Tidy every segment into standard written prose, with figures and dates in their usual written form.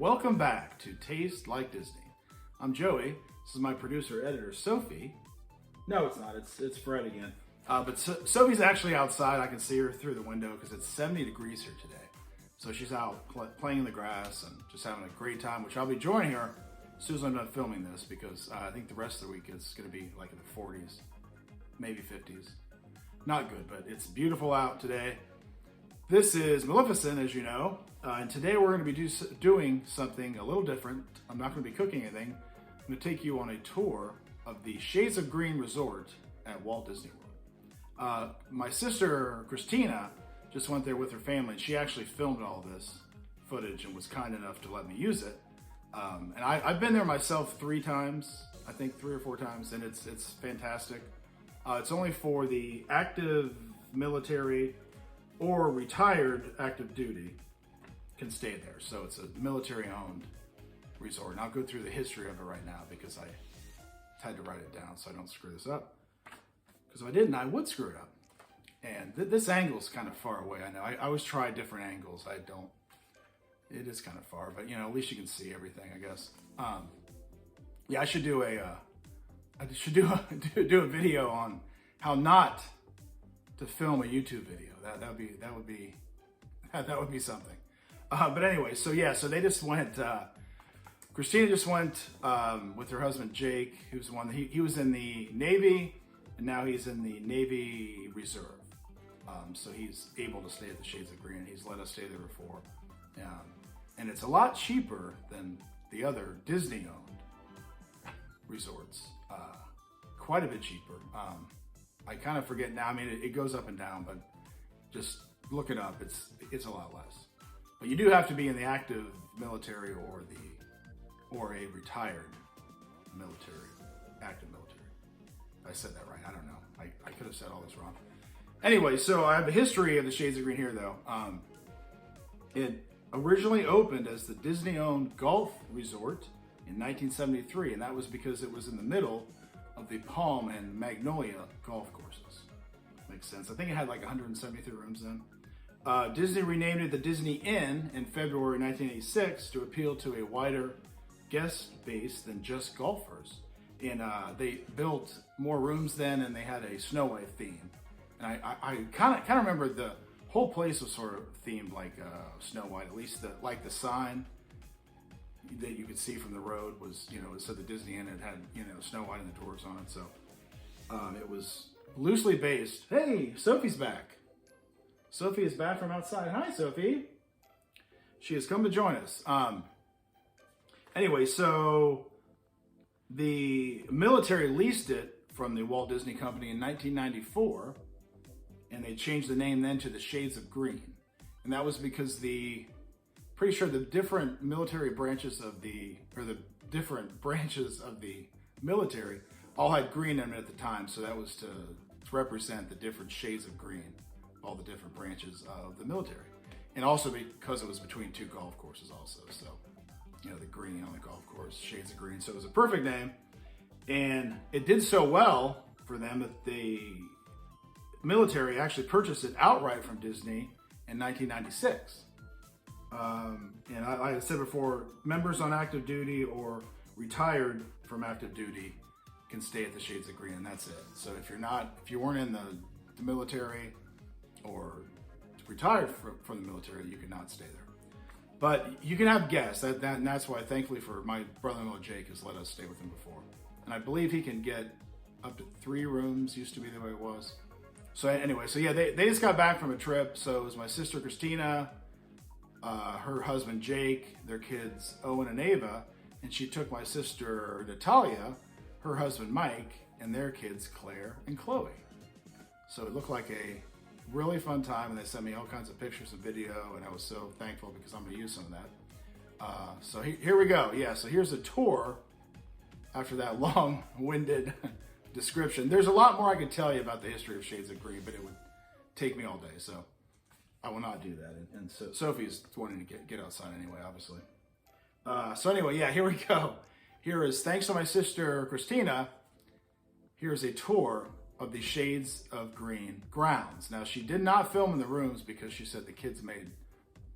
Welcome back to Taste Like Disney. I'm Joey. This is my producer editor Sophie. No, it's not. It's Fred again. But Sophie's actually outside. I can see her through the window because it's 70 degrees here today. So she's out playing in the grass and just having a great time, which I'll be joining her as soon as I'm done filming this because I think the rest of the week is going to be like in the 40s, maybe 50s. Not good, but it's beautiful out today. This is Maleficent, as you know, and today we're going to be doing something a little different. I'm not going to be cooking anything. I'm going to take you on a tour of the Shades of Green Resort at Walt Disney World. My sister, Christina, just went there with her family, and she actually filmed all this footage and was kind enough to let me use it. And I've been there myself 3 times, I think 3 or 4 times, and it's fantastic. It's only for the active military or retired active duty can stay there. So it's a military-owned resort. And I'll go through the history of it right now because I had to write it down so I don't screw this up. Because if I didn't, I would screw it up. And this angle is kind of far away. I know. I always try different angles. It is kind of far, but you know, at least you can see everything, I guess. Yeah, I should do a video on how not to film a YouTube video. That would be something. But anyway, so they just went. Christina just went with her husband Jake, who's one. He was in the Navy, and now he's in the Navy Reserve. So he's able to stay at the Shades of Green. He's let us stay there before, and it's a lot cheaper than the other Disney-owned resorts. Quite a bit cheaper. I kind of forget now. I mean, it goes up and down, but just look it up. It's a lot less. But you do have to be in the active military or a retired military, active military. I said that right. I don't know. I could have said all this wrong. Anyway, so I have the history of the Shades of Green here, though. It originally opened as the Disney-owned golf resort in 1973, and that was because it was in the middle of the Palm and Magnolia golf courses. Makes sense. I think it had like 173 rooms then. Disney renamed it the Disney Inn in February 1986 to appeal to a wider guest base than just golfers. And they built more rooms then, and they had a Snow White theme. And I kind of remember the whole place was sort of themed like Snow White. At least the sign that you could see from the road was, you know, it said the Disney Inn. It had, you know, Snow White and the dwarves on it. So it was loosely based. Hey, Sophie's back. Sophie is back from outside. Hi, Sophie. She has come to join us. Anyway, so the military leased it from the Walt Disney Company in 1994, and they changed the name then to the Shades of Green. And that was because pretty sure the different military branches of the military all had green in it at the time. So that was to represent the different shades of green, all the different branches of the military. And also because it was between 2 golf courses also. So, you know, the green on the golf course, Shades of Green. So it was a perfect name. And it did so well for them that the military actually purchased it outright from Disney in 1996. And like I said before, members on active duty or retired from active duty can stay at the Shades of Green, and that's it. So if you weren't in the military or retired from the military, you cannot stay there. But you can have guests. And that's why, thankfully, for my brother-in-law Jake has let us stay with him before, and I believe he can get up to 3 rooms. Used to be the way it was. So anyway, so yeah, they just got back from a trip. So it was my sister Christina, her husband Jake, their kids Owen and Ava, and she took my sister Natalia, her husband Mike, and their kids Claire and Chloe. So it looked like a really fun time, and they sent me all kinds of pictures and video, and I was so thankful because I'm going to use some of that. So here we go. Yeah, so here's a tour after that long-winded description. There's a lot more I could tell you about the history of Shades of Green, but it would take me all day, so I will not do that. And so Sophie's wanting to get outside anyway, obviously. So anyway, yeah, here we go. Here is, thanks to my sister Christina, here's a tour of the Shades of Green grounds. Now, she did not film in the rooms because she said the kids made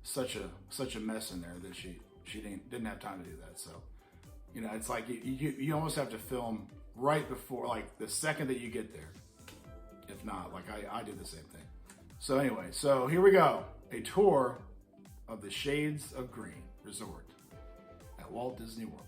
such a mess in there that she didn't have time to do that. So, you know, it's like you almost have to film right before, like the second that you get there. If not, like I did the same thing. So anyway, so here we go. A tour of the Shades of Green Resort at Walt Disney World.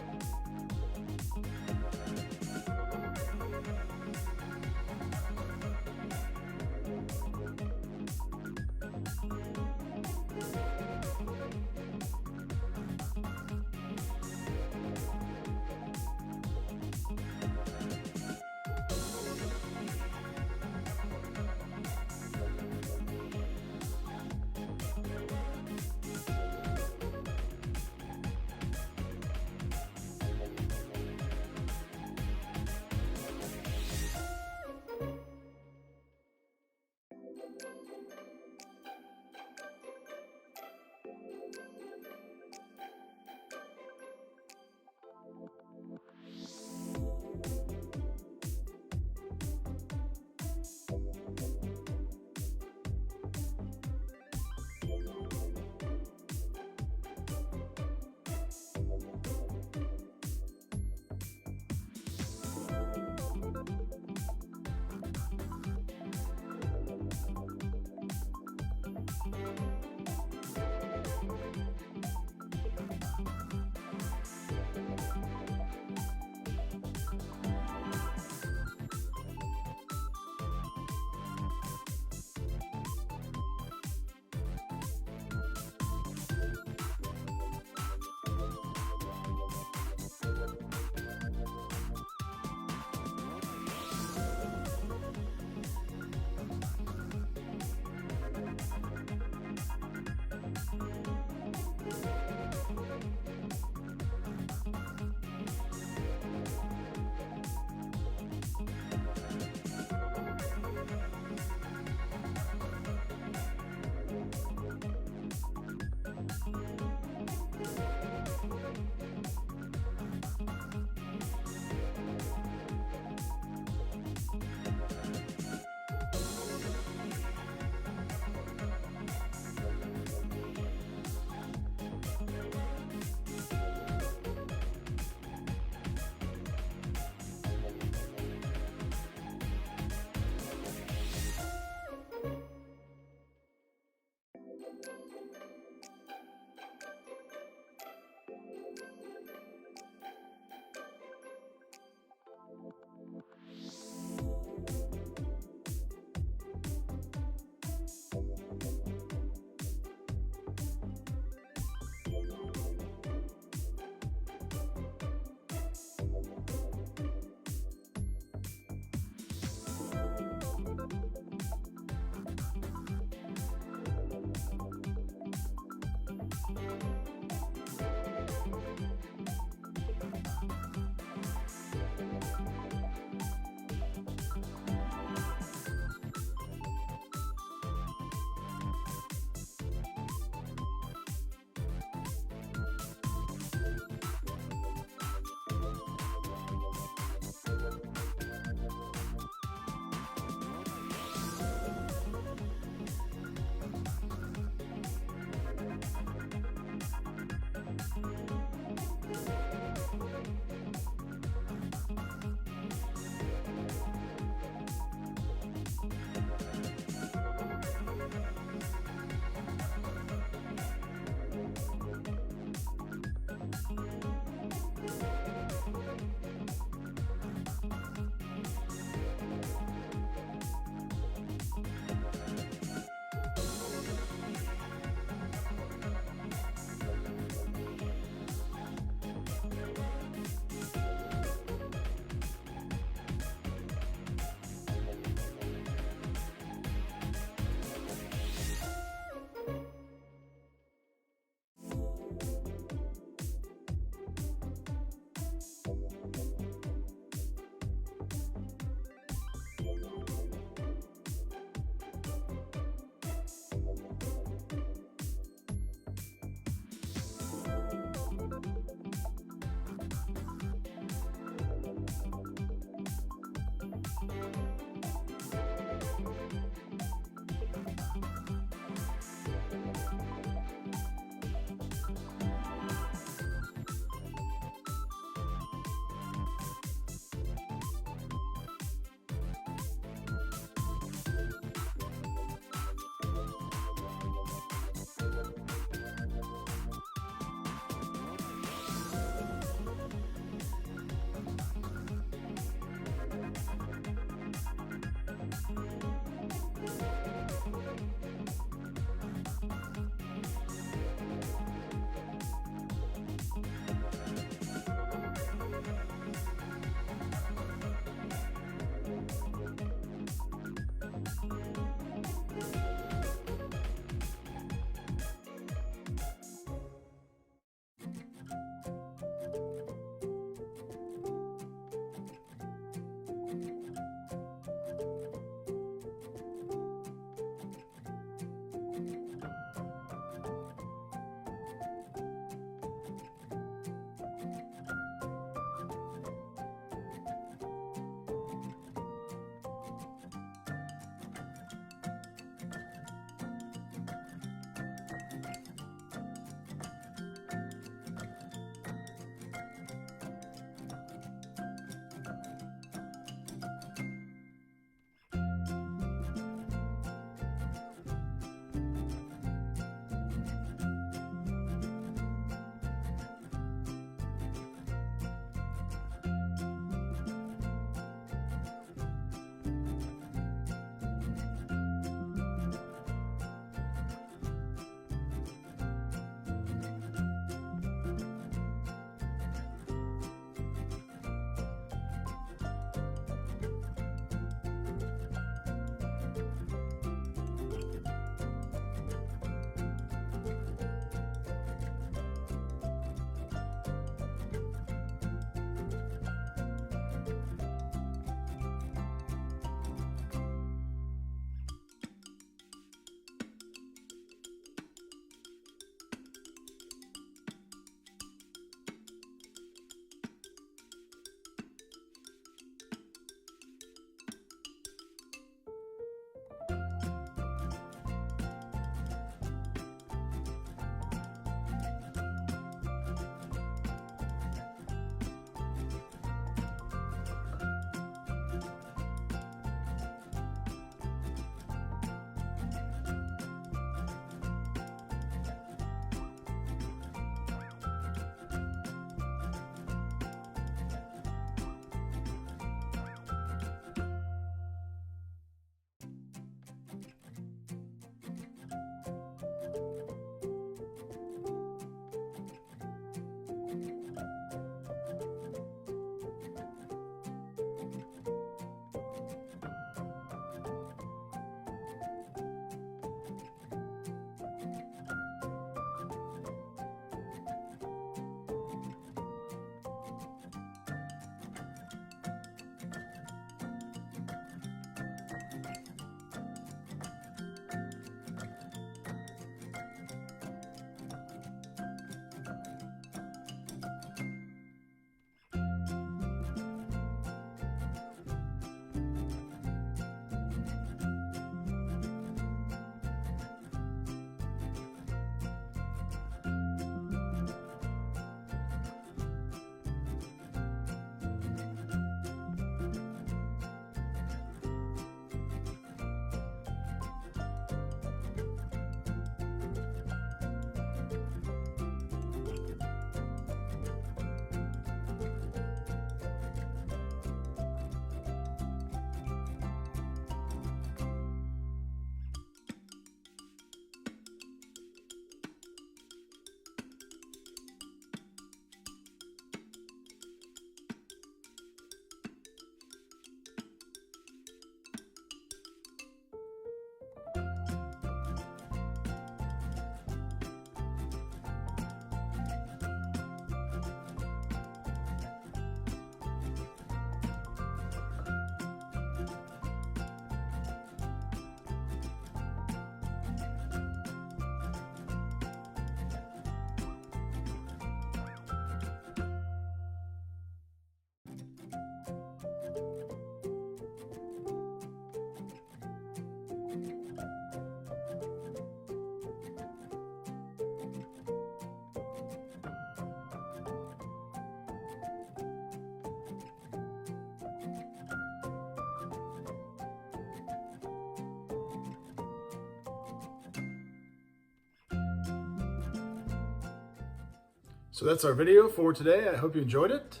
So that's our video for today. I hope you enjoyed it.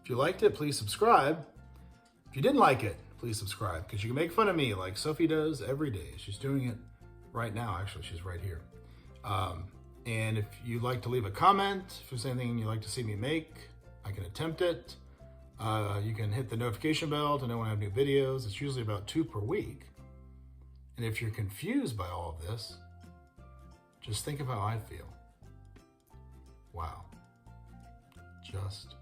If you liked it, please subscribe. If you didn't like it, please subscribe, because you can make fun of me like Sophie does every day. She's doing it right now. Actually, she's right here. And if you'd like to leave a comment, if there's anything you'd like to see me make, I can attempt it. You can hit the notification bell to know when I have new videos. It's usually about 2 per week. And if you're confused by all of this, just think of how I feel. Wow. Just